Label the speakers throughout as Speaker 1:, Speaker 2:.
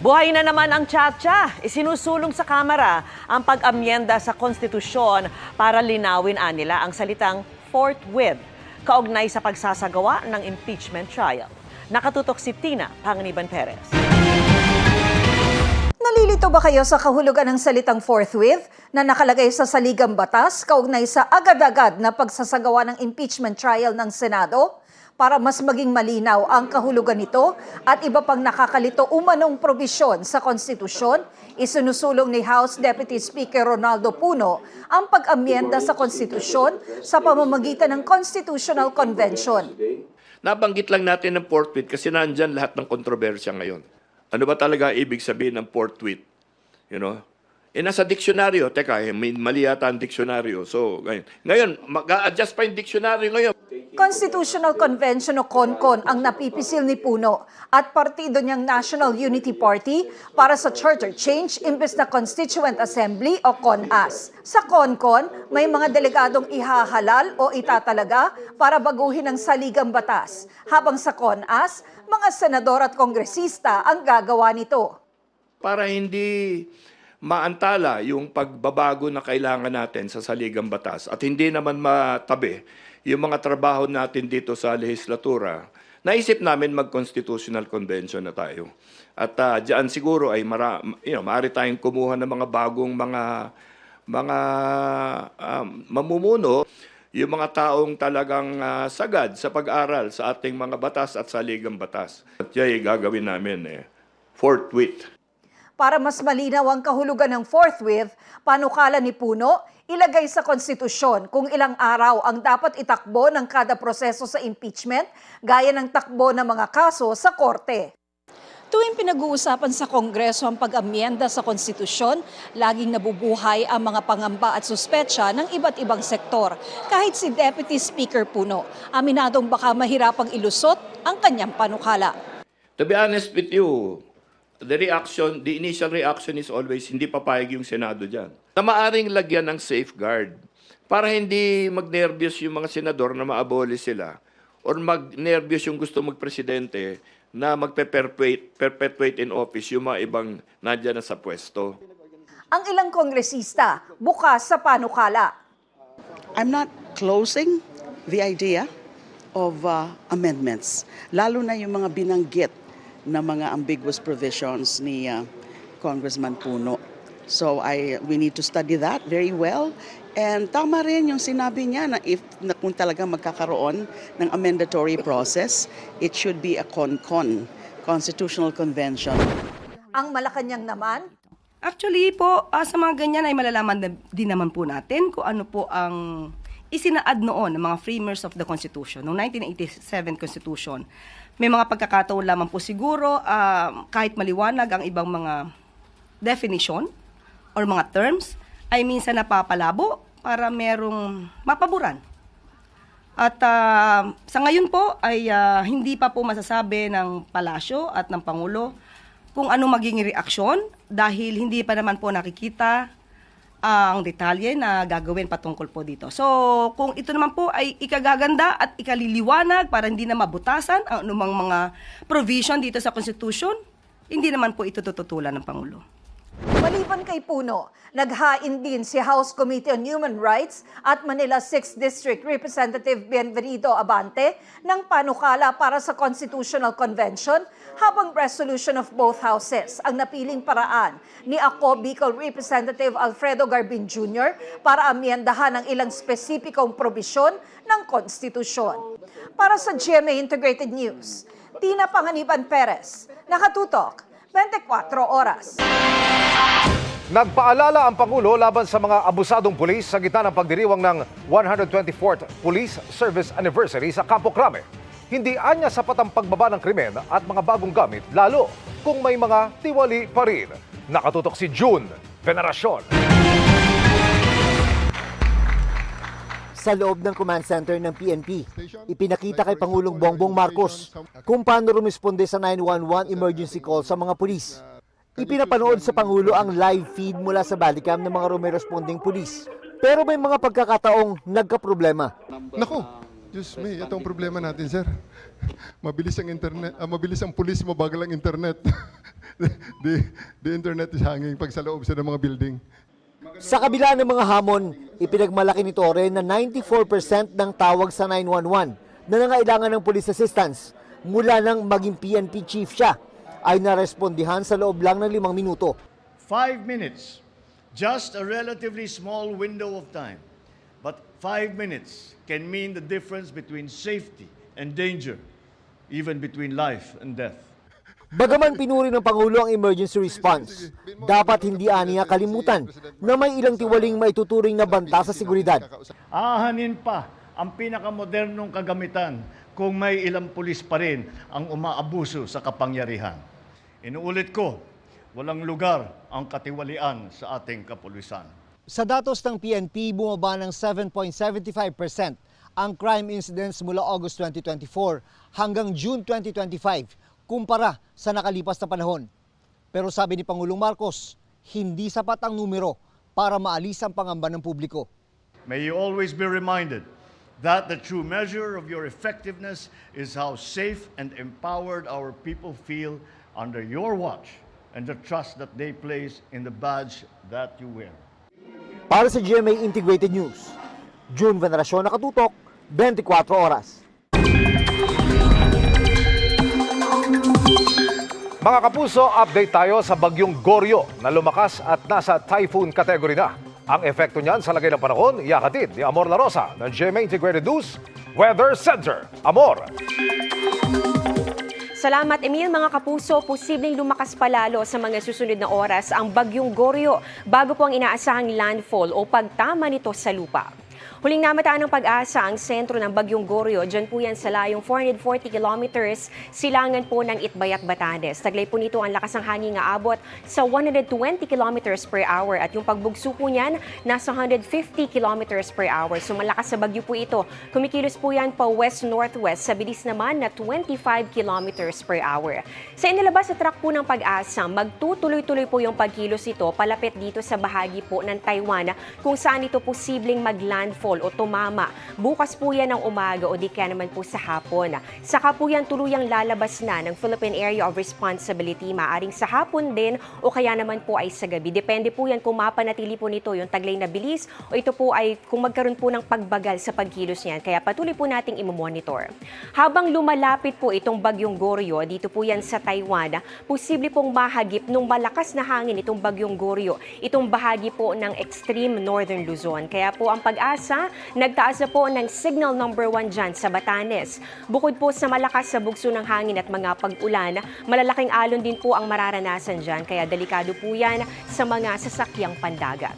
Speaker 1: Buhay na naman ang tsa-tsa. Isinusulong sa Kamara ang pag-amyenda sa konstitusyon para linawin nila ang salitang forthwith kaugnay sa pagsasagawa ng impeachment trial. Nakatutok si Tina Panganiban Perez.
Speaker 2: Nalilito ba kayo sa kahulugan ng salitang forthwith na nakalagay sa saligang batas kaugnay sa agad-agad na pagsasagawa ng impeachment trial ng Senado? Para mas maging malinaw ang kahulugan nito at iba pang nakakalito umanong probisyon sa konstitusyon, isinusulong ni House Deputy Speaker Ronaldo Puno ang pag-amyenda sa konstitusyon sa pamamagitan ng Constitutional Convention.
Speaker 3: Nabanggit lang natin ng forthwith kasi nandyan lahat ng kontrobersya ngayon. Ano ba talaga ibig sabihin ng forthwith? You know? Nasa diksyonaryo, may mali yata ang diksyonaryo. So, ngayon mag-a-adjust pa yung diksyonaryo ngayon.
Speaker 2: Constitutional Convention o CONCON ang napipisil ni Puno at partido niyang National Unity Party para sa charter change imbes na Constituent Assembly o CONAS. Sa CONCON, may mga delegadong ihahalal o itatalaga para baguhin ang saligang batas, habang sa CONAS, mga senador at kongresista ang gagawa nito.
Speaker 3: Para hindi maantala yung pagbabago na kailangan natin sa saligang batas at hindi naman matabi yung mga trabaho natin dito sa lehislatura, naisip namin mag-constitutional convention na tayo. At diyan siguro ay maaari tayong kumuha ng mga bagong mga mamumuno, yung mga taong talagang sagad sa pag-aral sa ating mga batas at saligang batas. At yan gagawin namin forthwith.
Speaker 2: Para mas malinaw ang kahulugan ng forthwith, panukala ni Puno, ilagay sa konstitusyon kung ilang araw ang dapat itakbo ng kada proseso sa impeachment, gaya ng takbo ng mga kaso sa korte. Tuwing pinag-uusapan sa Kongreso ang pag-amyenda sa konstitusyon, laging nabubuhay ang mga pangamba at suspetsya ng iba't ibang sektor. Kahit si Deputy Speaker Puno, aminadong baka mahirapang ilusot ang kanyang panukala.
Speaker 3: To be honest with you, the initial reaction is always hindi papayag yung Senado dyan. Na maaring lagyan ng safeguard para hindi mag-nervyos yung mga senador na ma-abolish sila or mag-nervyos yung gusto magpresidente na magpe-perpetuate in office yung mga ibang nandiyan na sa pwesto.
Speaker 2: Ang ilang kongresista bukas sa panukala.
Speaker 4: I'm not closing the idea of amendments, lalo na yung mga binanggit na mga ambiguous provisions ni Congressman Puno. So we need to study that very well. And tama rin yung sinabi niya na kung talaga magkakaroon ng amendatory process, it should be a Constitutional Convention.
Speaker 2: Ang Malacanang naman,
Speaker 5: Actually po, sa mga ganyan ay malalaman din naman po natin kung ano po ang isinaad noon ng mga framers of the Constitution, noong 1987 Constitution. May mga pagkakataon lamang po siguro, kahit maliwanag ang ibang mga definition or mga terms, ay minsan napapalabo para merong mapaboran. At sa ngayon po ay hindi pa po masasabi ng palasyo at ng Pangulo kung ano magiging reaksyon dahil hindi pa naman po nakikita ang detalye na gagawin patungkol po dito. So, kung ito naman po ay ikagaganda at ikaliliwanag para hindi na mabutasan ang anumang mga provision dito sa Constitution, hindi naman po ito tututulan ng Pangulo.
Speaker 2: maliban kay Puno, naghain din si House Committee on Human Rights at Manila 6th District Representative Bienvenido Abante ng panukala para sa Constitutional Convention habang resolution of both houses ang napiling paraan ni Ako Bicol Representative Alfredo Garbin Jr. para amyendahan ang ilang spesipikong probisyon ng konstitusyon. Para sa GMA Integrated News, Tina Panganiban Perez, nakatutok 24 oras.
Speaker 6: Nagpaalala ang Pangulo laban sa mga abusadong pulis sa gitna ng pagdiriwang ng 124th Police Service Anniversary sa Campo Crame. Hindi anya sapat ang pagbaba ng krimen at mga bagong gamit, lalo kung may mga tiwali pa rin. Nakatutok si June Veneracion.
Speaker 7: Sa loob ng command center ng PNP, ipinakita kay Pangulong Bongbong Marcos kung paano rumisponde sa 911 emergency call sa mga pulis. Ipinapanood sa Pangulo ang live feed mula sa bodycam ng mga rumiresponding pulis. Pero may mga pagkakataong nagkaproblema.
Speaker 8: Naku, Diyos me, ito ang problema natin, sir. Mabilis ang internet, mabilis ang pulis, mabagal ang internet. the internet is hanging pag sa loob sa mga building.
Speaker 7: Sa kabila ng mga hamon, ipinagmalaki ni Torre na 94% ng tawag sa 911 na nangailangan ng police assistance mula nang maging PNP chief siya ay narespondihan sa loob lang ng 5 minuto.
Speaker 9: 5 minutes, just a relatively small window of time. But 5 minutes can mean the difference between safety and danger, even between life and death.
Speaker 7: Bagaman pinuri ng Pangulo ang emergency response, dapat hindi aniya kalimutan na may ilang tiwaling maituturing na banta sa seguridad.
Speaker 9: Ahanin pa ang pinakamodernong kagamitan kung may ilang pulis pa rin ang umaabuso sa kapangyarihan. Inuulit ko, walang lugar ang katiwalian sa ating kapulisan.
Speaker 7: Sa datos ng PNP, bumaba ng 7.75% ang crime incidents mula August 2024 hanggang June 2025 kumpara sa nakalipas na panahon. Pero sabi ni Pangulong Marcos, hindi sapat ang numero para maalis ang pangamba ng publiko.
Speaker 9: May you always be reminded that the true measure of your effectiveness is how safe and empowered our people feel under your watch and the trust that they place in the badge that you wear.
Speaker 7: Para sa GMA Integrated News, June Veneracion, Nakatutok, 24 oras.
Speaker 6: Mga kapuso, update tayo sa bagyong Goryo na lumakas at nasa typhoon category na. Ang epekto niyan sa lagay ng panahon, iakatid ni Amor La Rosa ng GMA Integrated News Weather Center. Amor!
Speaker 10: Salamat, Emil. Mga kapuso, posibleng lumakas palalo sa mga susunod na oras ang bagyong Goryo bago po ang inaasahang landfall o pagtama nito sa lupa. Huling namataan ng Pag-asa ang sentro ng bagyong Goryo. Diyan po yan sa layong 440 kilometers silangan po ng Itbayat, Batanes. Taglay po nito ang lakas ng hangin nga abot sa 120 kilometers per hour at yung pagbugso po niyan nasa 150 kilometers per hour. So malakas sa bagyo po ito. Kumikilos po yan pa west-northwest sa bilis naman na 25 kilometers per hour. Sa inilabas sa track po ng Pag-asa, magtutuloy-tuloy po yung pagkilos ito palapit dito sa bahagi po ng Taiwan kung saan ito posibleng maglandfall o tumama. Bukas po yan ng umaga o di kaya naman po sa hapon. Saka po yan tuluyang lalabas na ng Philippine Area of Responsibility. Maaring sa hapon din o kaya naman po ay sa gabi. Depende po yan kung mapanatili po nito yung taglay na bilis o ito po ay kung magkaroon po ng pagbagal sa pagkilos niyan. Kaya patuloy po nating imomonitor. Habang lumalapit po itong bagyong Goryo, dito po yan sa Taiwan, posible pong mahagip nung malakas na hangin itong bagyong Goryo. Itong bahagi po ng extreme northern Luzon. Kaya po ang Pag-asa, nagtaas na po ng signal number 1 dyan sa Batanes. Bukod po sa malakas sa bugso ng hangin at mga pag-ulan, malalaking alon din po ang mararanasan dyan. Kaya delikado po yan sa mga sasakyang pandagat.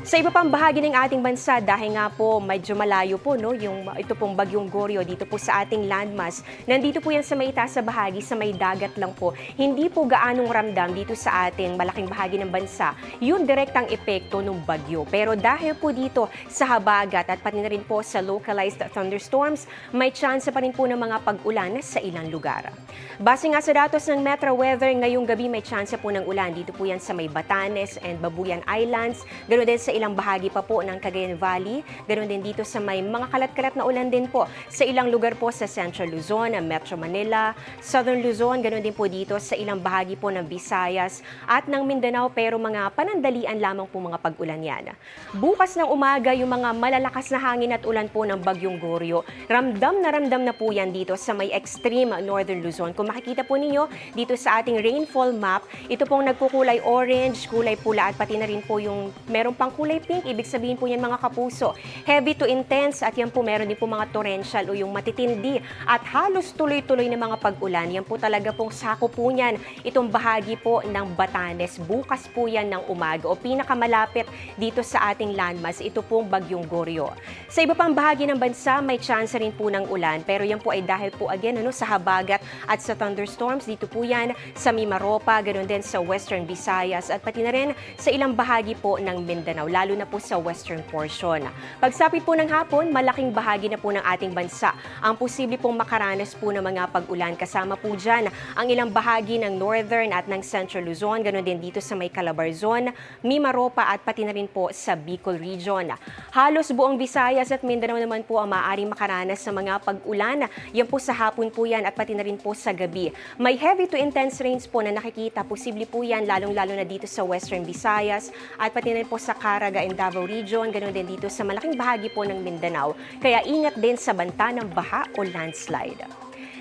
Speaker 10: Sa iba pang bahagi ng ating bansa, dahil nga po medyo malayo po ito pong bagyong Goryo dito po sa ating landmass. Nandito po yan sa may itaas sa bahagi, sa may dagat lang po. Hindi po gaanong ramdam dito sa ating malaking bahagi ng bansa yung direktang epekto ng bagyo. Pero dahil po dito sa habagat at pati na rin po sa localized thunderstorms, may chance pa rin po ng mga pag-ulan sa ilang lugar. Base nga sa datos ng Metro Weather, ngayong gabi may chance po ng ulan. Dito po yan sa may Batanes and Babuyan Islands. Ganoon din sa ilang bahagi pa po ng Cagayan Valley. Ganoon din dito sa may mga kalat-kalat na ulan din po sa ilang lugar po sa Central Luzon, Metro Manila, Southern Luzon. Ganoon din po dito sa ilang bahagi po ng Visayas at ng Mindanao, pero mga panandalian lamang po mga pag-ulan yan. Bukas ng umaga, yung mga malalakas na hangin at ulan po ng bagyong Goryo, ramdam na po yan dito sa may extreme northern Luzon. Kung makikita po ninyo dito sa ating rainfall map, ito pong nagkukulay orange, kulay pula at pati na rin po yung meron pang kulay pink. Ibig sabihin po yan mga kapuso, heavy to intense, at yan po meron din po mga torrential o yung matitindi at halos tuloy-tuloy na mga pag-ulan. Yan po talaga pong sako po niyan itong bahagi po ng Batanes. Bukas po yan ng umaga o pinakamalapit dito sa ating landmass, ito pong bagyong Goryo. Sa iba pang bahagi ng bansa, may chance rin po ng ulan, pero yan po ay dahil po again sa habagat at sa thunderstorms. Dito po yan sa Mimaropa, ganoon din sa Western Visayas at pati na rin sa ilang bahagi po ng Mindanao. lalo na po sa western portion. Pagsapit po ng hapon, malaking bahagi na po ng ating bansa ang posible pong makaranas po ng mga pag-ulan. Kasama po dyan ang ilang bahagi ng northern at ng central Luzon, ganoon din dito sa may Calabarzon, Mimaropa at pati na rin po sa Bicol region. Halos buong Visayas at Mindanao naman po ang maaaring makaranas sa mga pag-ulan. Yan po sa hapon po yan at pati na rin po sa gabi. May heavy to intense rains po na nakikita. Posible po yan lalong-lalo na dito sa Western Visayas at pati na rin po sa Caraga and Davao Region, ganoon din dito sa malaking bahagi po ng Mindanao. Kaya ingat din sa banta ng baha o landslide.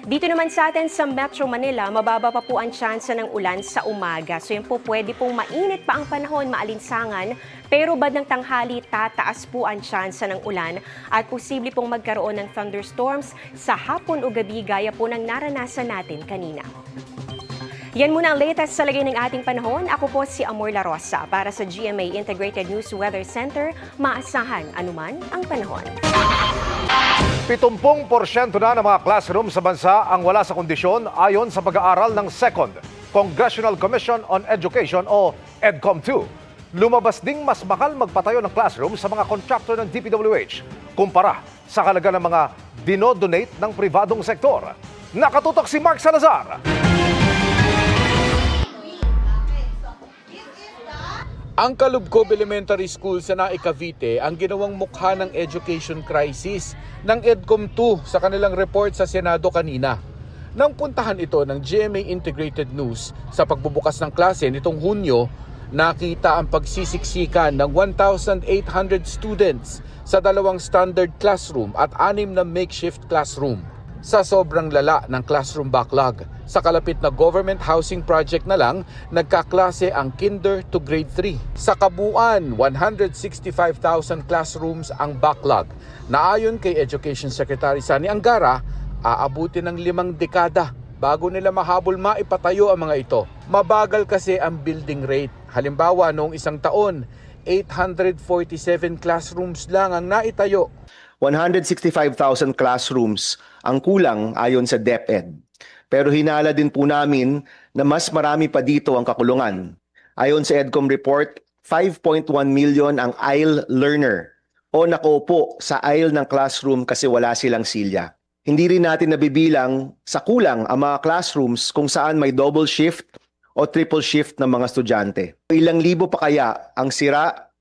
Speaker 10: Dito naman sa atin sa Metro Manila, mababa pa po ang tsansa ng ulan sa umaga. So yun po, pwede pong mainit pa ang panahon, maalinsangan, pero bandang tanghali tataas po ang tsansa ng ulan at posible pong magkaroon ng thunderstorms sa hapon o gabi gaya po ng naranasan natin kanina. Yan muna ang latest sa lagay ng ating panahon. Ako po si Amor La Rosa para sa GMA Integrated News Weather Center. Maasahan anuman ang panahon.
Speaker 6: 70% na ng mga classroom sa bansa ang wala sa kondisyon ayon sa pag-aaral ng Second Congressional Commission on Education o EDCOM-2. Lumabas ding mas mahal magpatayo ng classroom sa mga contractor ng DPWH kumpara sa halaga ng mga dinodonate ng pribadong sektor. Nakatutok si Mark Salazar.
Speaker 11: Ang Calubcob Elementary School sa Naik, Cavite ang ginawang mukha ng education crisis ng EDCOM-2 sa kanilang report sa Senado kanina. Nang puntahan ito ng GMA Integrated News sa pagbubukas ng klase nitong Hunyo, nakita ang pagsisiksikan ng 1,800 students sa 2 standard classroom at 6 na makeshift classroom. Sa sobrang lala ng classroom backlog, sa kalapit na government housing project na lang, nagkaklase ang kinder to grade 3. Sa kabuuan, 165,000 classrooms ang backlog na ayon kay Education Secretary Sani Angara, aabutin ng 5 dekada bago nila mahabol maipatayo ang mga ito. Mabagal kasi ang building rate. Halimbawa, noong isang taon, 847 classrooms lang ang naitayo.
Speaker 12: 165,000 classrooms ang kulang ayon sa DepEd. Pero hinala din po namin na mas marami pa dito ang kakulungan. Ayon sa EDCOM report, 5.1 million ang aisle learner o nakaupo sa aisle ng classroom kasi wala silang silya. Hindi rin natin nabibilang sa kulang ang mga classrooms kung saan may double shift o triple shift ng mga estudyante. Ilang libo pa kaya ang sira,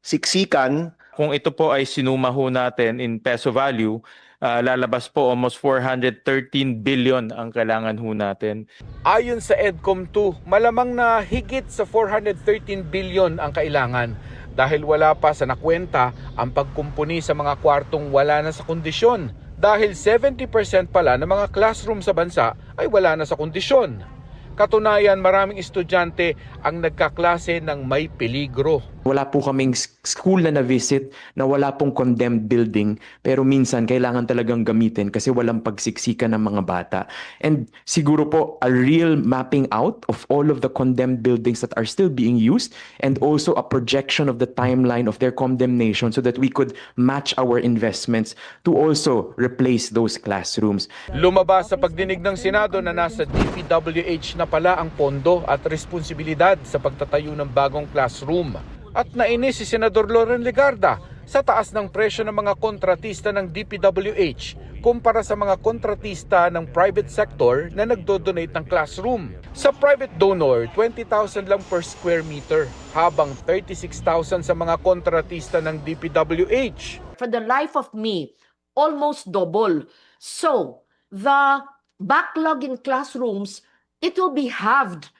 Speaker 12: siksikan.
Speaker 13: Kung ito po ay sinuma ho natin in peso value, lalabas po almost 413 billion ang kailangan ho natin.
Speaker 11: Ayon sa EDCOM-2, malamang na higit sa 413 billion ang kailangan dahil wala pa sa nakwenta ang pagkumpuni sa mga kwartong wala na sa kondisyon. Dahil 70% pala ng mga classroom sa bansa ay wala na sa kondisyon. Katunayan, maraming estudyante ang nagkaklase ng may peligro.
Speaker 14: Wala po kaming school na na-visit na wala pong condemned building pero minsan kailangan talagang gamitin kasi walang pagsiksikan ng mga bata. And siguro po a real mapping out of all of the condemned buildings that are still being used and also a projection of the timeline of their condemnation so that we could match our investments to also replace those classrooms.
Speaker 11: Lumabas sa pagdinig ng Senado na nasa DPWH na pala ang pondo at responsibilidad sa pagtatayo ng bagong classroom. At nainis si Senador Loren Legarda sa taas ng presyo ng mga kontratista ng DPWH kumpara sa mga kontratista ng private sector na nagdodonate ng classroom. Sa private donor, 20,000 lang per square meter, habang 36,000 sa mga kontratista ng DPWH.
Speaker 15: For the life of me, almost double. So, the backlog in classrooms, it will be halved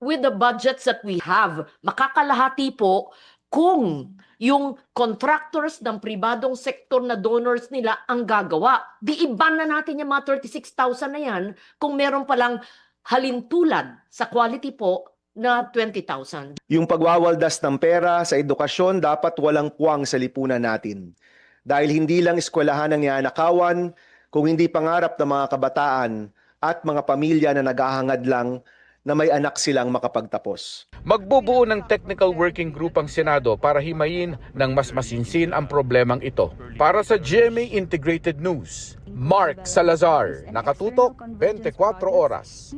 Speaker 15: with the budgets that we have. Makakalahati po kung yung contractors ng pribadong sektor na donors nila ang gagawa. Di iban na natin yung mga 36,000 na yan kung meron palang halintulad sa quality po na 20,000.
Speaker 12: Yung pagwawaldas ng pera sa edukasyon dapat walang puwang sa lipunan natin. Dahil hindi lang eskwelahan ang yanakawan, kung hindi pangarap ng mga kabataan at mga pamilya na naghahangad lang na may anak silang makapagtapos.
Speaker 11: Magbubuo ng technical working group ang Senado para himayin ng mas masinsin ang problemang ito. Para sa GMA Integrated News, Mark Salazar, nakatutok 24 oras.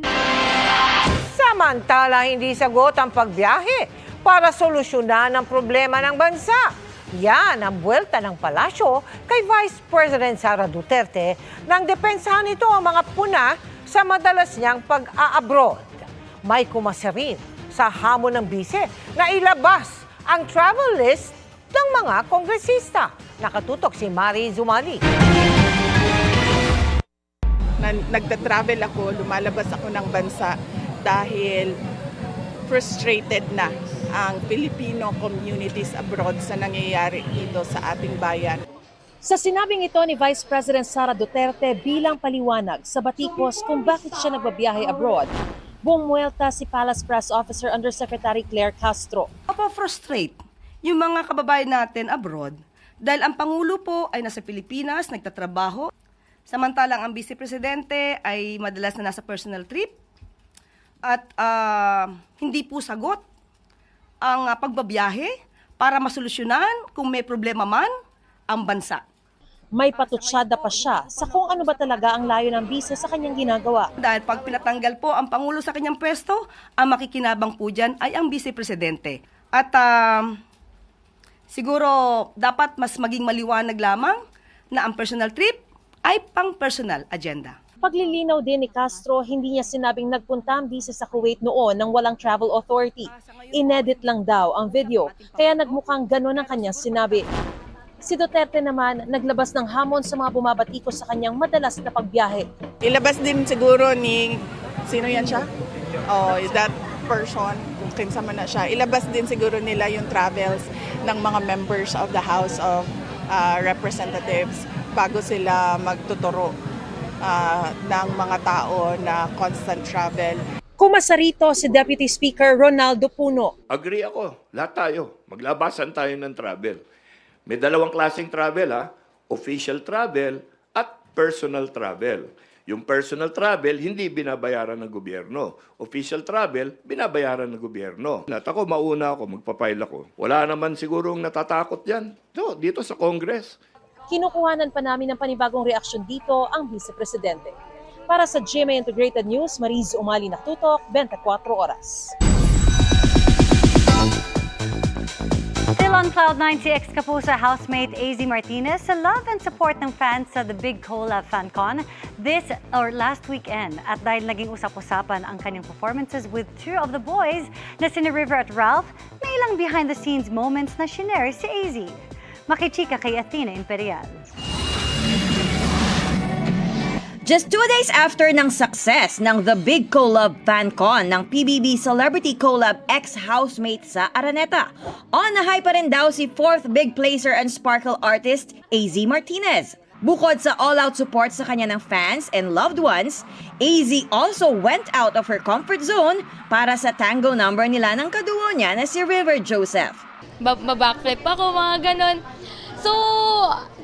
Speaker 16: Samantala, hindi sagot ang pagbiyahe para solusyonan ang problema ng bansa. Yan ang buwelta ng palasyo kay Vice President Sara Duterte nang depensahan ito ang mga puna sa madalas niyang pag-a-abroad. May kumasa rin sa hamon ng bise na ilabas ang travel list ng mga kongresista. Nakatutok si Mari Zumali.
Speaker 17: Nagta-travel ako, lumalabas ako ng bansa dahil frustrated na ang Filipino communities abroad sa nangyayari dito sa ating bayan.
Speaker 18: Sa sinabing ito ni Vice President Sara Duterte bilang paliwanag sa batikos kung bakit siya nagbabiyahe abroad, bumuelta si Palace Press Officer Undersecretary Claire Castro.
Speaker 5: Frustrate yung mga kababayan natin abroad dahil ang Pangulo po ay nasa Pilipinas, nagtatrabaho, samantalang ang Vice Presidente ay madalas na nasa personal trip at hindi po sagot ang pagbabiyahe para masolusyonan kung may problema man ang bansa.
Speaker 18: May patutsada pa siya sa kung ano ba talaga ang layo ng bise sa kanyang ginagawa.
Speaker 5: Dahil pag pinatanggal po ang Pangulo sa kanyang pwesto, ang makikinabang po dyan ay ang Vice Presidente. At siguro dapat mas maging maliwanag lamang na ang personal trip ay pang-personal agenda.
Speaker 18: Paglilinaw din ni Castro, hindi niya sinabing nagpunta ang bise sa Kuwait noon nang walang travel authority. Inedit lang daw ang video, kaya nagmukhang gano'n ang kanyang sinabi. Si Duterte naman naglabas ng hamon sa mga bumabatikos sa kanyang madalas na pagbiyahe.
Speaker 17: Ilabas din siguro ni, sino yan siya? That person, kung kinsa man na siya. Ilabas din siguro nila yung travels ng mga members of the House of Representatives bago sila magtuturo ng mga tao na constant travel.
Speaker 18: Kumasa rito si Deputy Speaker Ronaldo Puno.
Speaker 3: Agree ako. Lahat tayo. Maglabasan tayo ng travel. May dalawang klaseng travel, official travel at personal travel. Yung personal travel, hindi binabayaran ng gobyerno. Official travel, binabayaran ng gobyerno. At ako, mauna ako, magpapile ako. Wala naman sigurong natatakot yan. Dito sa Congress.
Speaker 18: Kinukuhanan pa namin ng panibagong reaksyon dito ang Vice Presidente. Para sa GMA Integrated News, Mariz Umali Naktutok, 24 Oras.
Speaker 19: Still on Cloud9 si ex-Kapuso housemate AZ Martinez sa love and support ng fans sa The Big Collab FanCon last weekend. At dahil naging usap-usapan ang kanyang performances with two of the boys na sina River at Ralph, may ilang behind-the-scenes moments na shinare si AZ. Makichika kay Athena Imperial.
Speaker 20: Just 2 days after ng success ng The Big Collab FanCon ng PBB Celebrity Collab ex-housemate sa Araneta, on the high pa rin daw si fourth big placer and sparkle artist AZ Martinez. Bukod sa all-out support sa kanya ng fans and loved ones, AZ also went out of her comfort zone para sa tango number nila ng kaduo niya na si River Joseph.
Speaker 21: Backflip ako, mga ganon. So,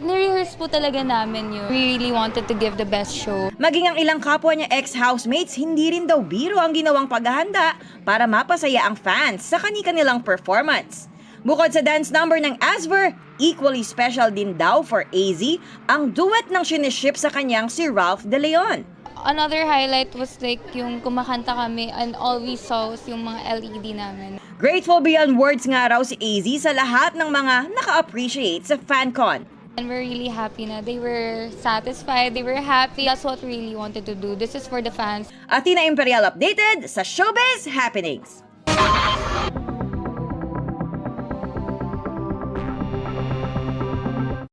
Speaker 21: ni-rehearse po talaga namin yun. We really wanted to give the best show.
Speaker 20: Maging ang ilang kapwa niya ex-housemates, hindi rin daw biro ang ginawang paghahanda para mapasaya ang fans sa kani-kanilang performance. Bukod sa dance number ng Asver, equally special din daw for AZ ang duet ng siniship sa kanyang si Ralph De Leon.
Speaker 21: Another highlight was like yung kumakanta kami and all we saw was yung mga LED namin.
Speaker 20: Grateful beyond words nga raw si AZ sa lahat ng mga naka-appreciate sa FanCon.
Speaker 21: And we're really happy na they were satisfied, they were happy. That's what we really wanted to do. This is for the fans.
Speaker 20: Athena Imperial updated sa Showbiz Happenings.